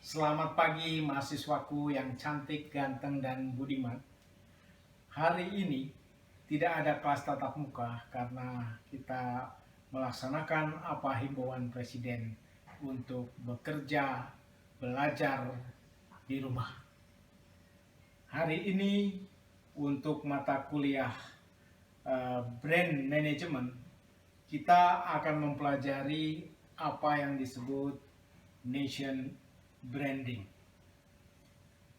Selamat pagi mahasiswaku yang cantik, ganteng, dan budiman. Hari ini tidak ada kelas tatap muka karena kita melaksanakan apa himbauan Presiden untuk bekerja, belajar di rumah. Hari ini untuk mata kuliah Brand Management, kita akan mempelajari apa yang disebut Nation Branding.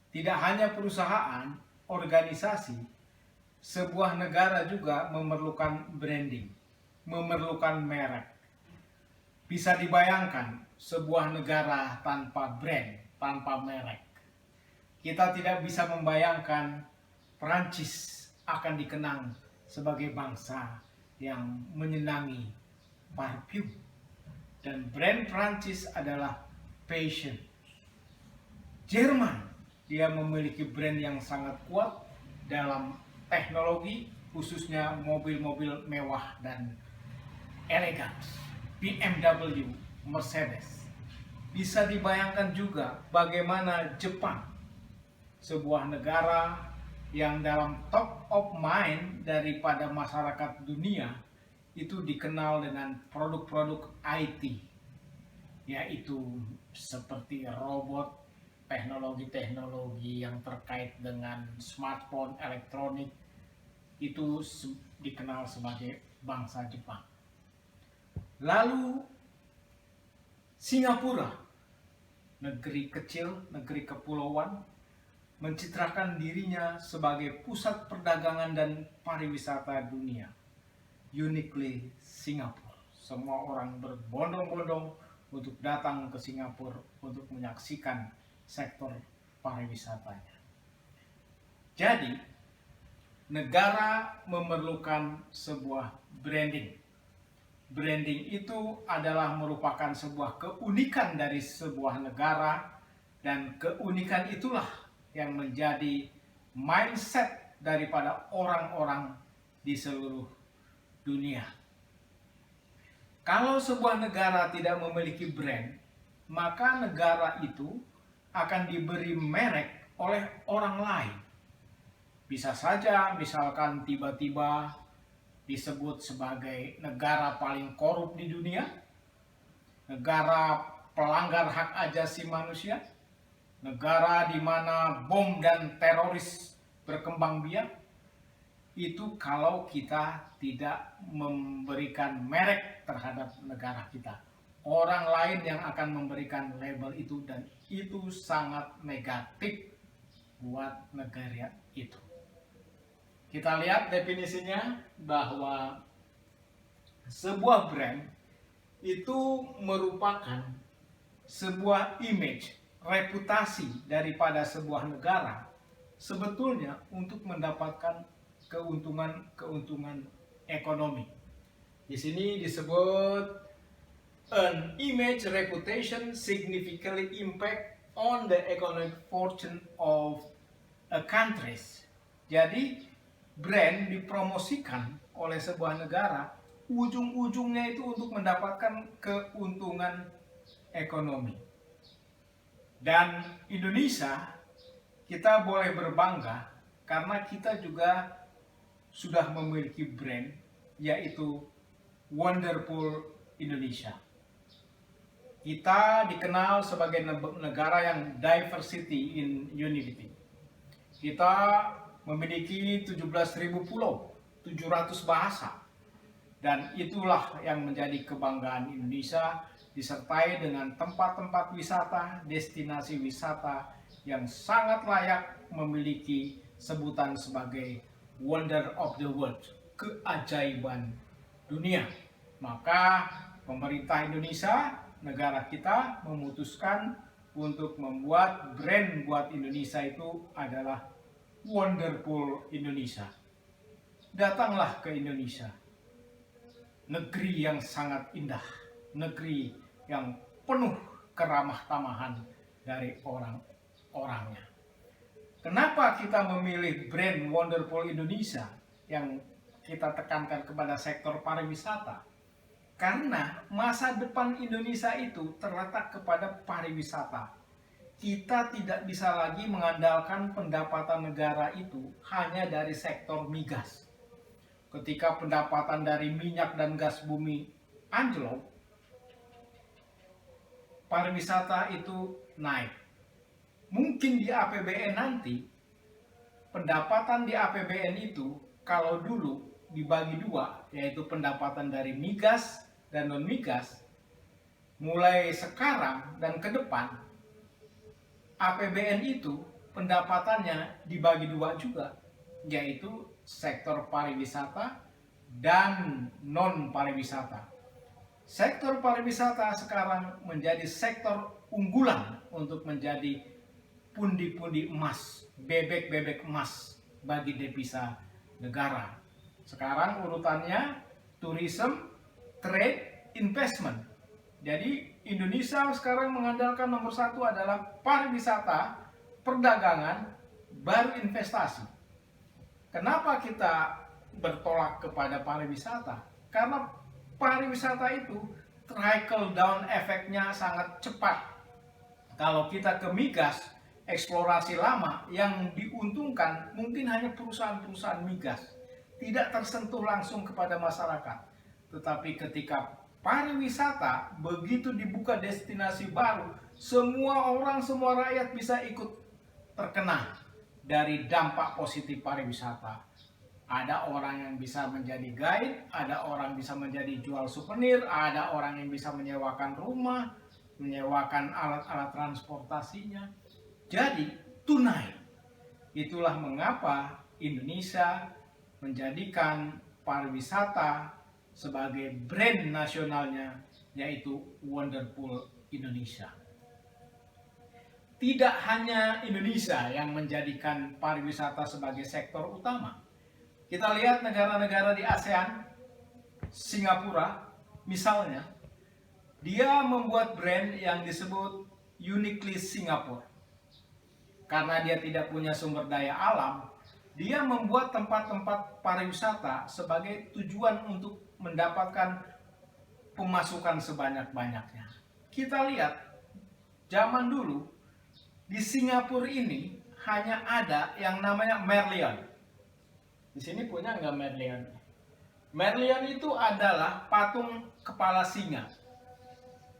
Tidak hanya perusahaan, organisasi, sebuah negara juga memerlukan branding, memerlukan merek. Bisa dibayangkan sebuah negara tanpa brand, tanpa merek. Kita tidak bisa membayangkan Perancis akan dikenang sebagai bangsa yang menyenangi parfum. Dan brand Perancis adalah passion. Jerman, dia memiliki brand yang sangat kuat dalam teknologi, khususnya mobil-mobil mewah dan elegan. BMW, Mercedes. Bisa dibayangkan juga bagaimana Jepang, sebuah negara yang dalam top of mind daripada masyarakat dunia, itu dikenal dengan produk-produk IT, yaitu seperti robot, teknologi-teknologi yang terkait dengan smartphone, elektronik, itu dikenal sebagai bangsa Jepang. Lalu Singapura, negeri kecil, negeri kepulauan, mencitrakan dirinya sebagai pusat perdagangan dan pariwisata dunia. Uniquely Singapore. Semua orang berbondong-bondong untuk datang ke Singapura untuk menyaksikan sektor pariwisatanya. Jadi, negara memerlukan sebuah branding. Branding itu adalah merupakan sebuah keunikan dari sebuah negara, dan keunikan itulah yang menjadi mindset daripada orang-orang di seluruh dunia. Kalau sebuah negara tidak memiliki brand, maka negara itu akan diberi merek oleh orang lain. Bisa saja misalkan tiba-tiba disebut sebagai negara paling korup di dunia, negara pelanggar hak asasi manusia, negara di mana bom dan teroris berkembang biak. Itu kalau kita tidak memberikan merek terhadap negara kita. Orang lain yang akan memberikan label itu, dan itu sangat negatif buat negara itu. Kita lihat definisinya bahwa sebuah brand itu merupakan sebuah image, reputasi daripada sebuah negara sebetulnya untuk mendapatkan keuntungan ekonomi. Di sini disebut an image reputation significantly impact on the economic fortune of a country. Jadi brand dipromosikan oleh sebuah negara, ujung-ujungnya itu untuk mendapatkan keuntungan ekonomi. Dan Indonesia, kita boleh berbangga karena kita juga sudah memiliki brand, yaitu Wonderful Indonesia. Kita dikenal sebagai negara yang diversity in unity. Kita memiliki 17.000 pulau, 700 bahasa. Dan itulah yang menjadi kebanggaan Indonesia, disertai dengan tempat-tempat wisata, destinasi wisata yang sangat layak memiliki sebutan sebagai Wonder of the World, keajaiban dunia. Maka pemerintah Indonesia, negara kita, memutuskan untuk membuat brand buat Indonesia itu adalah Wonderful Indonesia. Datanglah ke Indonesia, negeri yang sangat indah, negeri yang penuh keramah tamahan dari orang-orangnya. Kenapa kita memilih brand Wonderful Indonesia yang kita tekankan kepada sektor pariwisata? Karena masa depan Indonesia itu terletak kepada pariwisata. kita tidak bisa lagi mengandalkan pendapatan negara itu hanya dari sektor migas. Ketika pendapatan dari minyak dan gas bumi anjlok, pariwisata itu naik. Mungkin di APBN nanti, pendapatan di APBN itu kalau dulu dibagi dua, yaitu pendapatan dari migas dan non-migas, mulai sekarang dan ke depan, APBN itu pendapatannya dibagi dua juga, yaitu sektor pariwisata dan non-pariwisata. Sektor pariwisata sekarang menjadi sektor unggulan untuk menjadi pundi-pundi emas, bebek-bebek emas bagi devisa negara. Sekarang urutannya tourism, trade, investment. Jadi Indonesia sekarang mengandalkan nomor satu adalah pariwisata, perdagangan, baru investasi. Kenapa kita bertolak kepada pariwisata? Karena pariwisata itu trickle down efeknya sangat cepat. Kalau kita ke migas, eksplorasi lama, yang diuntungkan mungkin hanya perusahaan-perusahaan migas, tidak tersentuh langsung kepada masyarakat. Tetapi ketika pariwisata, begitu dibuka destinasi baru, semua orang, semua rakyat bisa ikut terkena dari dampak positif pariwisata. Ada orang yang bisa menjadi guide, ada orang bisa menjadi jual souvenir, ada orang yang bisa menyewakan rumah, menyewakan alat-alat transportasinya. Jadi tunai. Itulah mengapa Indonesia menjadikan pariwisata sebagai brand nasionalnya, yaitu Wonderful Indonesia. Tidak hanya Indonesia yang menjadikan pariwisata sebagai sektor utama. Kita lihat negara-negara di ASEAN, Singapura misalnya, dia membuat brand yang disebut Uniquely Singapore. Karena dia tidak punya sumber daya alam, dia membuat tempat-tempat pariwisata sebagai tujuan untuk mendapatkan pemasukan sebanyak-banyaknya. Kita lihat, zaman dulu di Singapura ini hanya ada yang namanya Merlion. Di sini punya nggak Merlion? Merlion itu adalah patung kepala singa.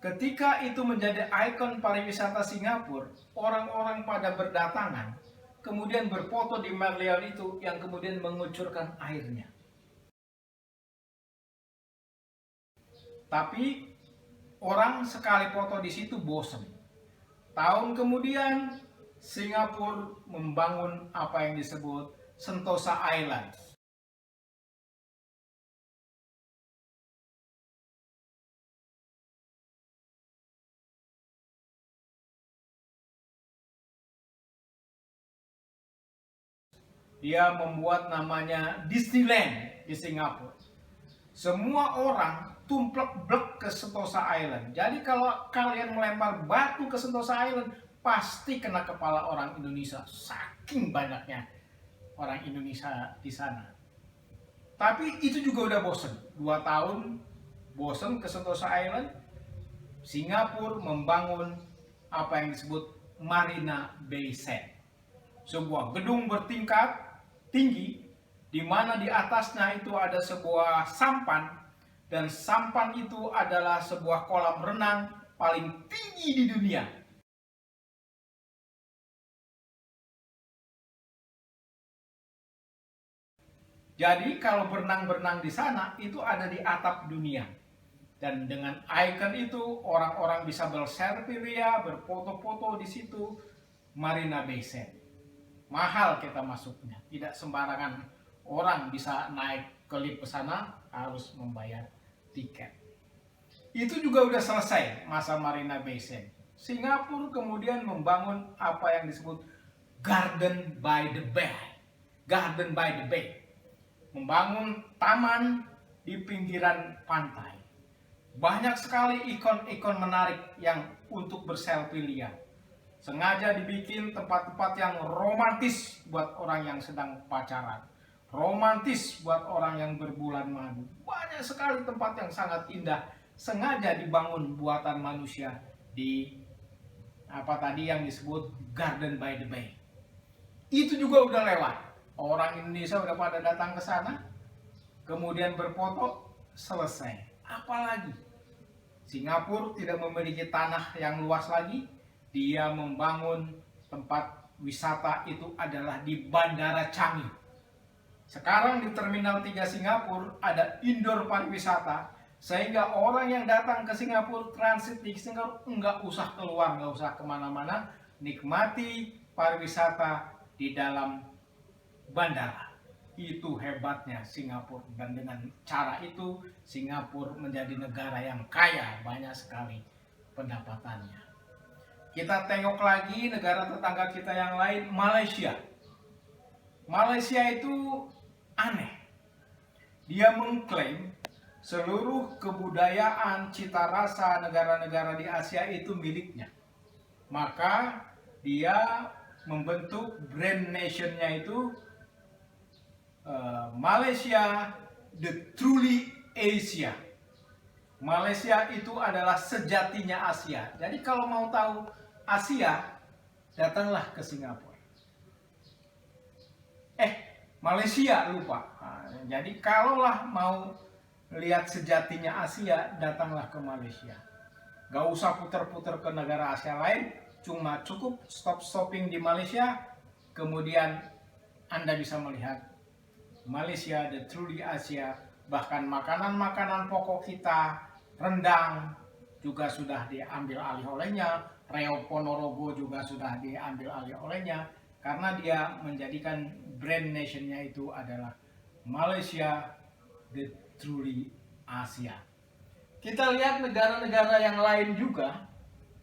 Ketika itu menjadi ikon pariwisata Singapura, orang-orang pada berdatangan, kemudian berfoto di Merlion itu yang kemudian mengucurkan airnya. Tapi orang sekali foto di situ bosan. Tahun kemudian Singapura membangun apa yang disebut Sentosa Island. Dia membuat namanya Disneyland di Singapura. Semua orang tumplek-blek ke Sentosa Island. Jadi kalau kalian melempar batu ke Sentosa Island, pasti kena kepala orang Indonesia. Saking banyaknya orang Indonesia di sana. Tapi itu juga udah bosen. 2 tahun bosen ke Sentosa Island. Singapura membangun apa yang disebut Marina Bay Sands. Sebuah gedung bertingkat tinggi, di mana di atasnya itu ada sebuah sampan, dan sampan itu adalah sebuah kolam renang paling tinggi di dunia. Jadi kalau berenang-berenang di sana itu ada di atap dunia. Dan dengan ikon itu orang-orang bisa berselfie, berfoto-foto di situ, Marina Bay Sands. Mahal kita masuknya, tidak sembarangan orang bisa naik ke lift ke sana, harus membayar tiket. Itu juga udah selesai masa Marina Bay Sands. Singapura kemudian membangun apa yang disebut Garden by the Bay. Garden by the Bay. Membangun taman di pinggiran pantai. Banyak sekali ikon-ikon menarik yang untuk berselfie lihat. Sengaja dibikin tempat-tempat yang romantis buat orang yang sedang pacaran. Romantis buat orang yang berbulan madu. Banyak sekali tempat yang sangat indah sengaja dibangun buatan manusia di apa tadi yang disebut Garden by the Bay. Itu juga udah lewat. Orang Indonesia udah pada datang ke sana, kemudian berfoto, selesai. Apalagi Singapura tidak memiliki tanah yang luas lagi, dia membangun tempat wisata itu adalah di Bandara Changi. Sekarang di Terminal 3 Singapura ada indoor pariwisata, sehingga orang yang datang ke Singapura, transit di Singapura, nggak usah keluar, nggak usah kemana-mana, nikmati pariwisata di dalam bandara. Itu hebatnya Singapura, dan dengan cara itu Singapura menjadi negara yang kaya, banyak sekali pendapatannya. Kita tengok lagi negara tetangga kita yang lain, Malaysia. Malaysia itu aneh. Dia mengklaim seluruh kebudayaan, cita rasa negara-negara di Asia itu miliknya. Maka dia membentuk brand nationnya itu Malaysia the truly Asia. Malaysia itu adalah sejatinya Asia. Jadi kalau mau tahu Asia, datanglah ke Singapura. Malaysia lupa. Jadi kalaulah mau lihat sejatinya Asia, datanglah ke Malaysia. Gak usah putar-putar ke negara Asia lain, cuma cukup stopping di Malaysia, kemudian Anda bisa melihat Malaysia the truly Asia. Bahkan makanan-makanan pokok kita, rendang juga sudah diambil alih olehnya, reok Ponorogo juga sudah diambil alih olehnya, karena dia menjadikan brand nationnya itu adalah Malaysia the truly Asia. Kita lihat negara-negara yang lain juga,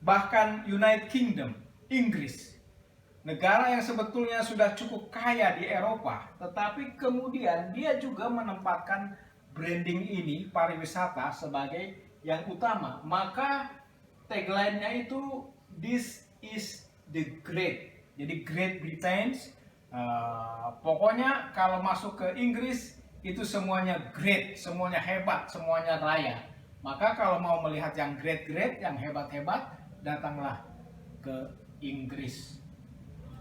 bahkan United Kingdom, Inggris, negara yang sebetulnya sudah cukup kaya di Eropa, tetapi kemudian dia juga menempatkan branding ini, pariwisata, sebagai yang utama. Maka tagline-nya itu "This is the Great". Jadi Great Britain, pokoknya kalau masuk ke Inggris itu semuanya great, semuanya hebat, semuanya raya. Maka kalau mau melihat yang great-great, yang hebat-hebat, datanglah ke Inggris.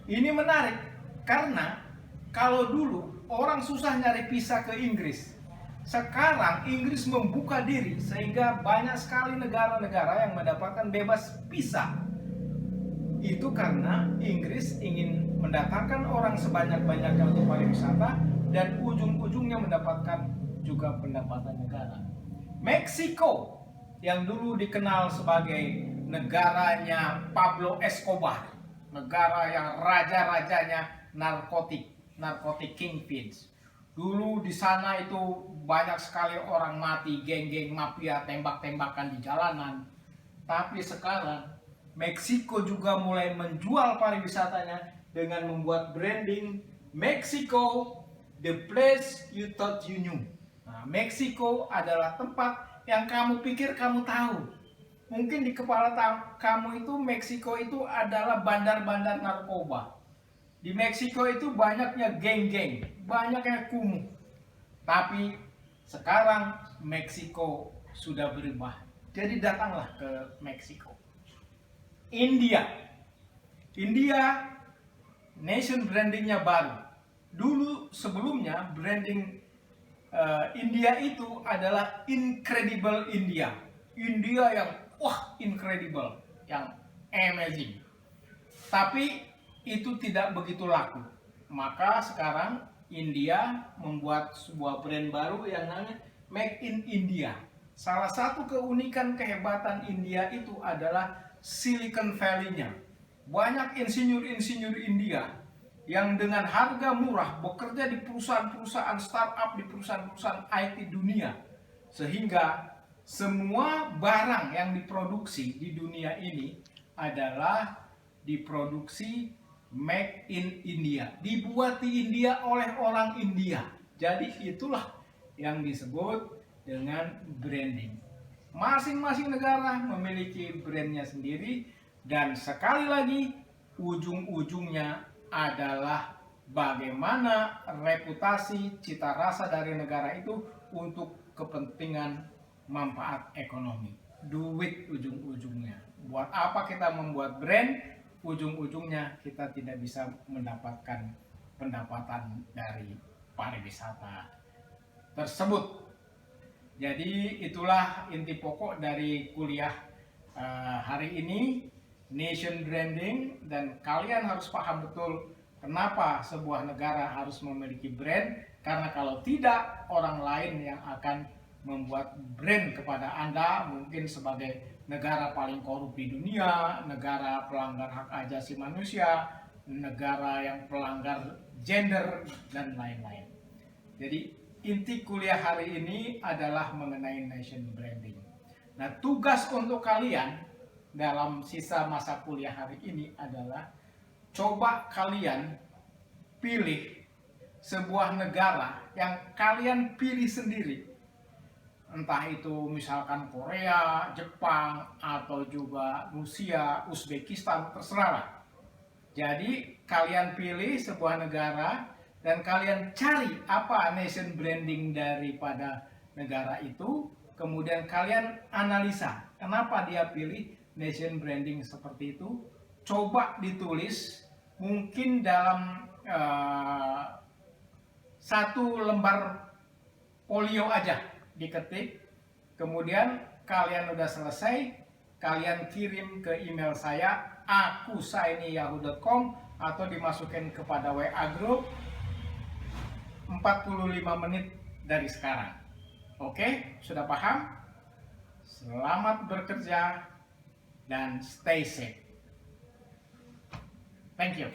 Ini menarik karena kalau dulu orang susah nyari visa ke Inggris, sekarang Inggris membuka diri sehingga banyak sekali negara-negara yang mendapatkan bebas visa. Itu karena Inggris ingin mendatangkan orang sebanyak-banyaknya untuk pariwisata dan ujung-ujungnya mendapatkan juga pendapatan negara. Meksiko yang dulu dikenal sebagai negaranya Pablo Escobar, negara yang raja-rajanya narkotik kingpins. Dulu di sana itu banyak sekali orang mati, geng-geng mafia tembak-tembakan di jalanan. Tapi sekarang Meksiko juga mulai menjual pariwisatanya dengan membuat branding Meksiko, the place you thought you knew. Nah, Meksiko adalah tempat yang kamu pikir kamu tahu. Mungkin di kepala kamu itu Meksiko itu adalah bandar-bandar narkoba. Di Meksiko itu banyaknya geng-geng, banyaknya kumuh. Tapi sekarang Meksiko sudah berubah. Jadi datanglah ke Meksiko. India nation brandingnya baru. Dulu sebelumnya branding India itu adalah Incredible India. India yang incredible, yang amazing. Tapi itu tidak begitu laku. Maka sekarang India membuat sebuah brand baru yang namanya Make in India. Salah satu keunikan kehebatan India itu adalah Silicon Valley-nya. Banyak insinyur-insinyur India yang dengan harga murah bekerja di perusahaan-perusahaan startup, di perusahaan-perusahaan IT dunia, sehingga semua barang yang diproduksi di dunia ini adalah diproduksi Make in India, dibuat di India oleh orang India. Jadi itulah yang disebut dengan branding. Masing-masing negara memiliki brandnya sendiri, dan sekali lagi ujung-ujungnya adalah bagaimana reputasi, cita rasa dari negara itu untuk kepentingan manfaat ekonomi, duit ujung-ujungnya. Buat apa kita membuat brand? Ujung-ujungnya kita tidak bisa mendapatkan pendapatan dari pariwisata tersebut. Jadi itulah inti pokok dari kuliah hari ini, nation branding, dan kalian harus paham betul kenapa sebuah negara harus memiliki brand, karena kalau tidak, orang lain yang akan membuat brand kepada Anda, mungkin sebagai negara paling korup di dunia, negara pelanggar hak asasi manusia, negara yang pelanggar gender, dan lain-lain. Jadi inti kuliah hari ini adalah mengenai nation branding. Nah, tugas untuk kalian dalam sisa masa kuliah hari ini adalah coba kalian pilih sebuah negara yang kalian pilih sendiri. Entah itu misalkan Korea, Jepang, atau juga Rusia, Uzbekistan, terserah. Jadi kalian pilih sebuah negara dan kalian cari apa nation branding daripada negara itu. Kemudian kalian analisa kenapa dia pilih nation branding seperti itu. Coba ditulis mungkin dalam satu lembar folio aja, diketik, kemudian kalian udah selesai, kalian kirim ke email saya akusaini@yahoo.com atau dimasukin kepada WA group 45 menit dari sekarang. Oke, sudah paham? Selamat bekerja dan stay safe. Thank you.